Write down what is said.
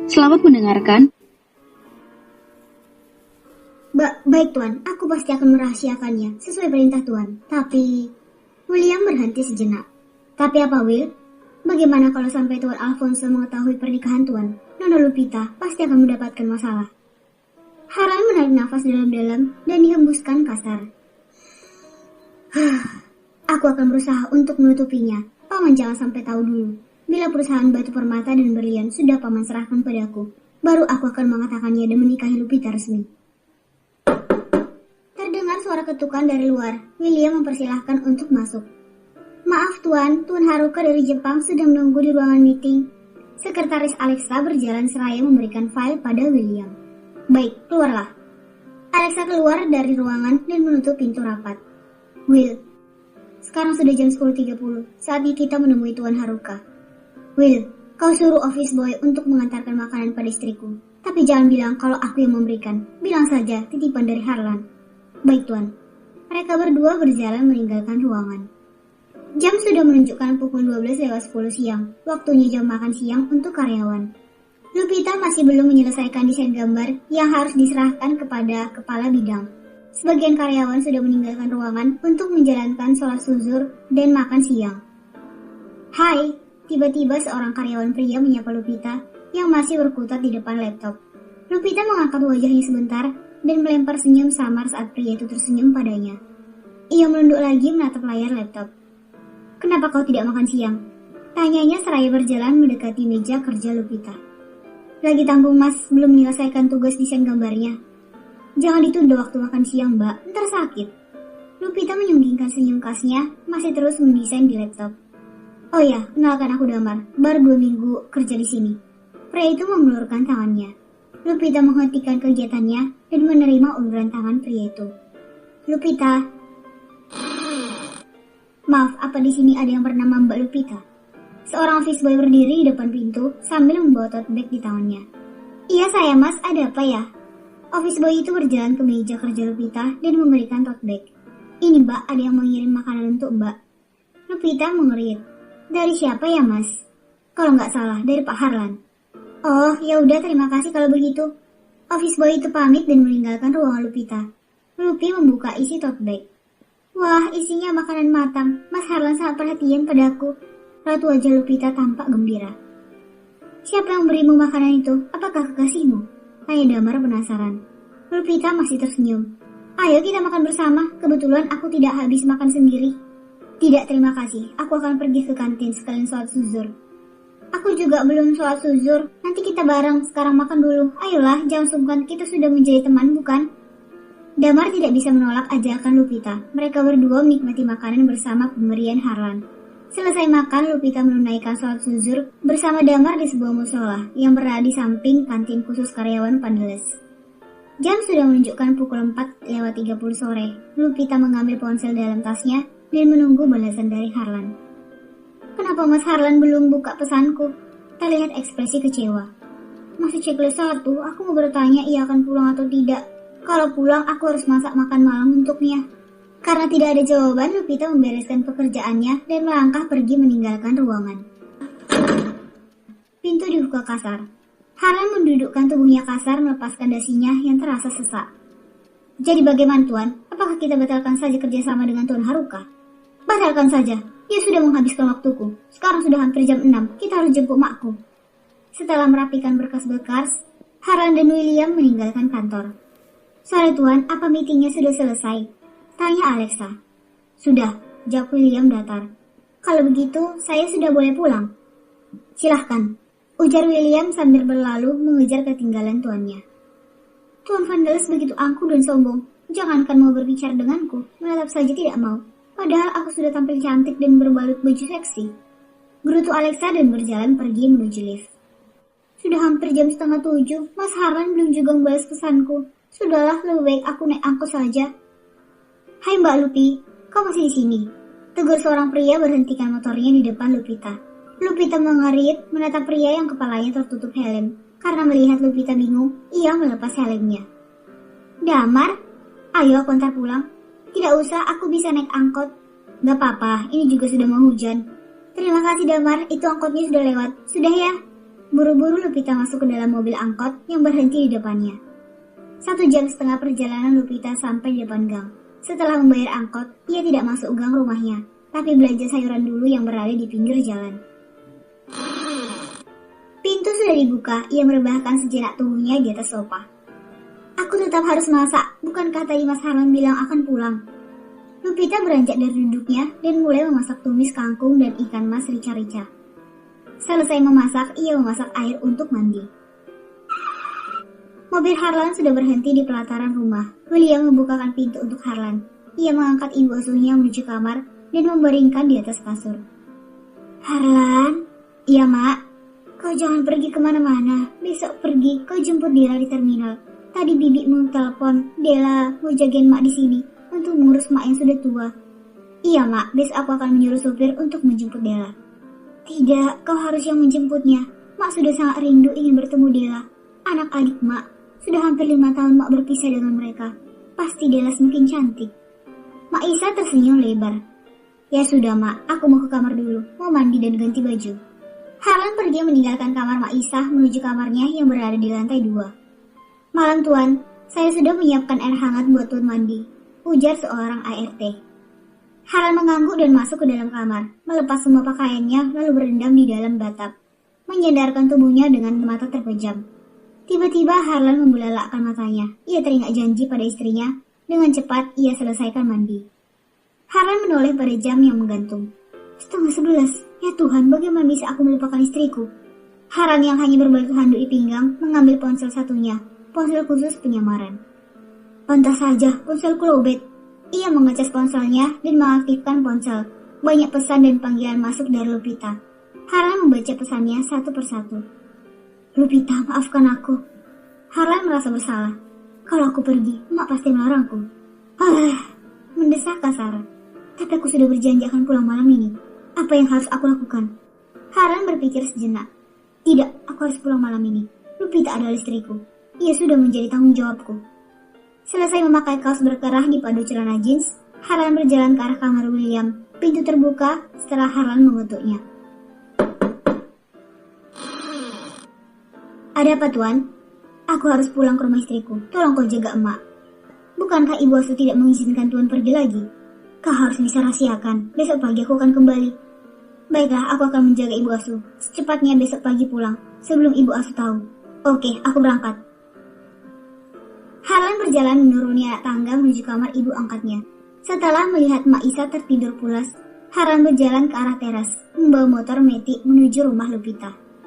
Selamat mendengarkan. Baik Tuan, aku pasti akan merahasiakannya sesuai perintah Tuan. Tapi William berhenti sejenak. Tapi apa, Will? Bagaimana kalau sampai Tuan Alfonso mengetahui pernikahan Tuan? Nona Lupita pasti akan mendapatkan masalah. Harlan menarik nafas dalam-dalam dan dihembuskan kasar. Aku akan berusaha untuk menutupinya. Paman jangan sampai tahu dulu. Bila perusahaan batu permata dan berlian sudah paman serahkan padaku, baru aku akan mengatakannya dan menikahi Lupita resmi. Terdengar suara ketukan dari luar. William mempersilahkan untuk masuk. Maaf Tuan, Tuan Haruka dari Jepang sudah menunggu di ruangan meeting. Sekretaris Alexa berjalan seraya memberikan file pada William. Baik, keluarlah. Alexa keluar dari ruangan dan menutup pintu rapat. Will, sekarang sudah jam 10.30. Saatnya kita menemui Tuan Haruka. Will, kau suruh office boy untuk mengantarkan makanan pada istriku. Tapi jangan bilang kalau aku yang memberikan. Bilang saja titipan dari Harlan. Baik Tuan. Mereka berdua berjalan meninggalkan ruangan. Jam sudah menunjukkan pukul 12:10 siang. Waktunya jam makan siang untuk karyawan. Lupita masih belum menyelesaikan desain gambar yang harus diserahkan kepada kepala bidang. Sebagian karyawan sudah meninggalkan ruangan untuk menjalankan sholat zuhur dan makan siang. Hai, tiba-tiba seorang karyawan pria menyapa Lupita yang masih berkutat di depan laptop. Lupita mengangkat wajahnya sebentar dan melempar senyum samar saat pria itu tersenyum padanya. Ia menunduk lagi menatap layar laptop. Kenapa kau tidak makan siang? Tanyanya seraya berjalan mendekati meja kerja Lupita. Lagi tanggung mas, belum menyelesaikan tugas desain gambarnya. Jangan ditunda waktu makan siang mbak, ntar sakit. Lupita menyunggingkan senyum khasnya, masih terus mendesain di laptop. Oh ya, kenalkan aku Damar, baru 2 minggu kerja di sini. Pria itu mengelurkan tangannya. Lupita menghentikan kegiatannya dan menerima uluran tangan pria itu. Lupita. Maaf, apa di sini ada yang bernama Mbak Lupita? Seorang office boy berdiri di depan pintu sambil membawa tote bag di tangannya. Iya saya mas, ada apa ya? Office boy itu berjalan ke meja kerja Lupita dan memberikan tote bag. Ini mbak, ada yang mengirim makanan untuk mbak. Lupita mengerit. Dari siapa ya mas? Kalau nggak salah, dari Pak Harlan. Oh, ya udah terima kasih kalau begitu. Office boy itu pamit dan meninggalkan ruangan Lupita. Lupi membuka isi tote bag. Wah, isinya makanan matang. Mas Harlan sangat perhatian padaku. Raut wajah Lupita tampak gembira. Siapa yang berimu makanan itu? Apakah kekasihmu? Tanya Damar penasaran. Lupita masih tersenyum. Ayo kita makan bersama. Kebetulan aku tidak habis makan sendiri. Tidak, terima kasih. Aku akan pergi ke kantin sekalian sholat zuhur. Aku juga belum sholat zuhur. Nanti kita bareng. Sekarang makan dulu. Ayolah, jangan sungkan. Kita sudah menjadi teman, bukan? Damar tidak bisa menolak ajakan Lupita. Mereka berdua menikmati makanan bersama pemberian Harlan. Selesai makan, Lupita menunaikan sholat zuhur bersama Damar di sebuah musola yang berada di samping kantin khusus karyawan Pandeles. Jam sudah menunjukkan pukul 4:30 sore. Lupita mengambil ponsel dalam tasnya dan menunggu balasan dari Harlan. Kenapa Mas Harlan belum buka pesanku? Terlihat ekspresi kecewa. Masih checklist 1, aku mau bertanya ia akan pulang atau tidak. Kalau pulang, aku harus masak makan malam untuknya. Karena tidak ada jawaban, Lupita membereskan pekerjaannya dan melangkah pergi meninggalkan ruangan. Pintu dibuka kasar. Harlan mendudukkan tubuhnya kasar melepaskan dasinya yang terasa sesak. Jadi bagaimana Tuan? Apakah kita batalkan saja kerjasama dengan Tuan Haruka? Batalkan saja. Dia sudah menghabiskan waktuku. Sekarang sudah hampir jam 6. Kita harus jemput makku. Setelah merapikan berkas-berkas, Harlan dan William meninggalkan kantor. Sore Tuan, apa meetingnya sudah selesai? Tanya Alexa. Sudah, jawab William datar. Kalau begitu, saya sudah boleh pulang. Silahkan, ujar William sambil berlalu mengejar ketinggalan tuannya. Tuan Vandeles begitu angkuh dan sombong. Jangankan mau berbicara denganku, menatap saja tidak mau. Padahal aku sudah tampil cantik dan berbalut baju seksi. Gerutu Alexa dan berjalan pergi menuju lift. Sudah hampir jam 6:30, Mas Harlan belum juga membalas pesanku. Sudahlah, lebih baik aku naik angkot saja. Hai Mbak Lupi, kau masih di sini? Tegur seorang pria berhentikan motornya di depan Lupita. Lupita mengerit menatap pria yang kepalanya tertutup helm. Karena melihat Lupita bingung, ia melepas helmnya. Damar, ayo aku antar pulang. Tidak usah, aku bisa naik angkot. Gak apa-apa, ini juga sudah mau hujan. Terima kasih Damar, itu angkotnya sudah lewat. Sudah ya? Buru-buru Lupita masuk ke dalam mobil angkot yang berhenti di depannya. 1,5 jam perjalanan Lupita sampai di depan gang. Setelah membayar angkot, ia tidak masuk gang rumahnya, tapi belanja sayuran dulu yang berada di pinggir jalan. Pintu sudah dibuka, ia merebahkan sejenak tubuhnya di atas sofa. Aku tetap harus masak, bukankah tadi Mas Harlan bilang akan pulang? Lupita beranjak dari duduknya dan mulai memasak tumis kangkung dan ikan mas rica-rica. Selesai memasak, ia memasak air untuk mandi. Mobil Harlan sudah berhenti di pelataran rumah. William membukakan pintu untuk Harlan. Ia mengangkat ibu asuhnya menuju kamar dan membaringkan di atas kasur. Harlan? Iya, Mak. Kau jangan pergi kemana-mana. Besok pergi, kau jemput Dela di terminal. Tadi Bibi mau telepon, Dela mau jagain Mak di sini untuk mengurus Mak yang sudah tua. Iya, Mak. Besok aku akan menyuruh supir untuk menjemput Dela. Tidak, kau harus yang menjemputnya. Mak sudah sangat rindu ingin bertemu Dela. Anak adik Mak. Sudah hampir 5 tahun Mak berpisah dengan mereka. Pasti Dela semakin cantik. Mak Isa tersenyum lebar. Ya sudah, Mak. Aku mau ke kamar dulu. Mau mandi dan ganti baju. Harlan pergi meninggalkan kamar Mak Isa menuju kamarnya yang berada di lantai 2. Malam Tuan, saya sudah menyiapkan air hangat buat Tuan mandi. Ujar seorang ART. Harlan mengangguk dan masuk ke dalam kamar, melepas semua pakaiannya lalu berendam di dalam bathtub, menyandarkan tubuhnya dengan mata terpejam. Tiba-tiba Harlan membelalakkan matanya. Ia teringat janji pada istrinya. Dengan cepat ia selesaikan mandi. Harlan menoleh pada jam yang menggantung. 10:30. Ya Tuhan, bagaimana bisa aku melupakan istriku? Harlan yang hanya berbalik handuk di pinggang mengambil ponsel satunya, ponsel khusus penyamaran. Pantas saja, ponselku lowbat. Ia mengecas ponselnya dan mengaktifkan ponsel. Banyak pesan dan panggilan masuk dari Lupita. Harlan membaca pesannya satu persatu. Lupita, maafkan aku. Harlan merasa bersalah. Kalau aku pergi, Mak pasti melarangku. Mendesak kasar. Tapi aku sudah berjanji akan pulang malam ini. Apa yang harus aku lakukan? Harlan berpikir sejenak. Tidak, aku harus pulang malam ini. Lupita adalah istriku. Ia sudah menjadi tanggung jawabku. Selesai memakai kaos berkerah di padu celana jeans, Harlan berjalan ke arah kamar William. Pintu terbuka setelah Harlan mengetuknya. Ada apa, Tuan? Aku harus pulang ke rumah istriku. Tolong kau jaga emak. Bukankah ibu asuh tidak mengizinkan Tuan pergi lagi? Kau harus bisa rahasiakan. Besok pagi aku akan kembali. Baiklah, aku akan menjaga ibu asuh. Secepatnya besok pagi pulang, sebelum ibu asuh tahu. Oke, aku berangkat. Harlan berjalan menuruni anak tangga menuju kamar ibu angkatnya. Setelah melihat Mak Isa tertidur pulas, Harlan berjalan ke arah teras, membawa motor metik menuju rumah Lupita.